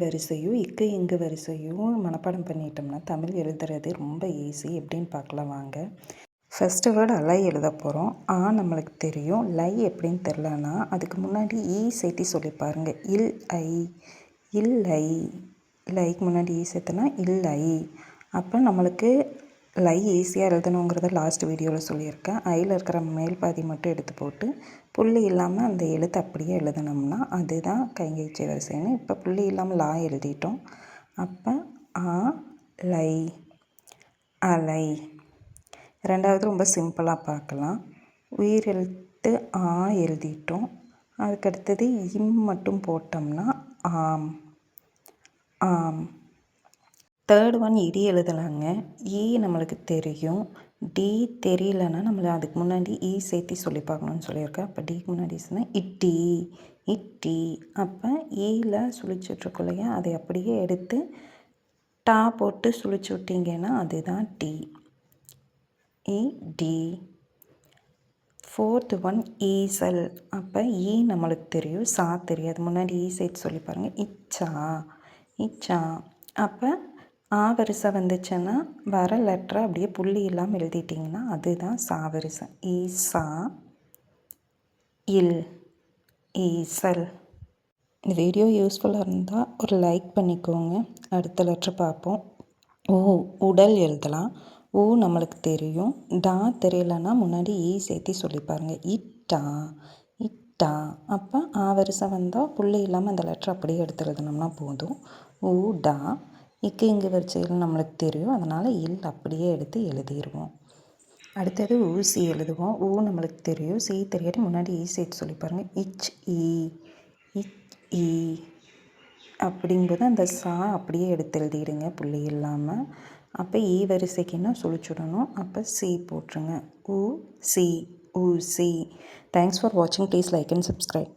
வரிசையும் இக்கு இங்கு வரிசையும் மனப்பாடம் பண்ணிட்டோம்னா தமிழ் எழுதுறது ரொம்ப ஈஸி. எப்படின்னு பார்க்கலாம் வாங்க. ஃபஸ்ட்டு வேர்டு அலை எழுத போகிறோம். நம்மளுக்கு தெரியும். லை எப்படின்னு தெரிலனா அதுக்கு முன்னாடி சேர்த்தி சொல்லி பாருங்கள். இல்லை. லைக்கு முன்னாடி சேர்த்துனா இல்லை. அப்போ நம்மளுக்கு லை ஈஸியாக எழுதணுங்கிறத லாஸ்ட் வீடியோவில் சொல்லியிருக்கேன். ஐயில் இருக்கிற மேல் பாதி மட்டும் எடுத்து போட்டு புள்ளி இல்லாமல் அந்த எழுத்து அப்படியே எழுதணும்னா அதுதான் கைங்கரிச்சை வரிசைன்னு. இப்போ புள்ளி இல்லாமல் லா எழுதிட்டோம். அப்போ லை அலை. ரெண்டாவது ரொம்ப சிம்பிளாக பார்க்கலாம். உயிர் எழுத்து எழுதிட்டோம். அதுக்கடுத்தது மட்டும் போட்டோம்னா ஆம். தேர்ட் ஒன் இடி எழுதலாங்க. நம்மளுக்கு தெரியும். டி தெரியலன்னா நம்மளை அதுக்கு முன்னாடி சேர்த்தி சொல்லி பார்க்கணுன்னு சொல்லியிருக்கேன். அப்போ டிக்கு முன்னாடி சொன்னால் இட்டி. அப்போ ஈயில் சுழிச்சிட்ருக்கோம் இல்லையா, அதை அப்படியே எடுத்து டா போட்டு சுழிச்சு விட்டிங்கன்னா அதுதான் டி. டி. ஃபோர்த்து ஒன் ஈசல். அப்போ நம்மளுக்கு தெரியும், சா தெரியாது. முன்னாடி சேர்த்து சொல்லி பாருங்கள். இச்சா. அப்போ வரிசை வந்துச்சுன்னா வர லெட்டரை அப்படியே புள்ளி இல்லாமல் எழுதிட்டிங்கன்னா அதுதான் சா வரிசை. ஈசா ஈசல். இந்த வீடியோ யூஸ்ஃபுல்லாக இருந்தால் ஒரு லைக் பண்ணிக்கோங்க. அடுத்த லெட்டர் பார்ப்போம். உடல் எழுதலாம். நம்மளுக்கு தெரியும். டா தெரியலன்னா முன்னாடி சேர்த்தி சொல்லி பாருங்கள். இட்டா. அப்போ வரிசை வந்தால் புள்ளி இல்லாமல் அந்த லெட்டர் அப்படியே எடுத்து எழுதணும்னா போதும். டா. இக்கு இங்கு வரிசையில் நம்மளுக்கு தெரியும். அதனால் அப்படியே எடுத்து எழுதிடுவோம். அடுத்தது ஊசி எழுதுவோம். நம்மளுக்கு தெரியும். சி தெரியாட்டி முன்னாடி சேர்த்து சொல்லி பாருங்கள். இ அப்படிங்கும்போது அந்த சா அப்படியே எடுத்து எழுதிடுங்க புள்ளி இல்லாமல். அப்போ வரிசைக்குன்னா சுழிச்சுடணும். அப்போ சி போட்டுருங்க. ஊசி. தேங்க்ஸ் ஃபார் வாட்சிங். Please like and subscribe.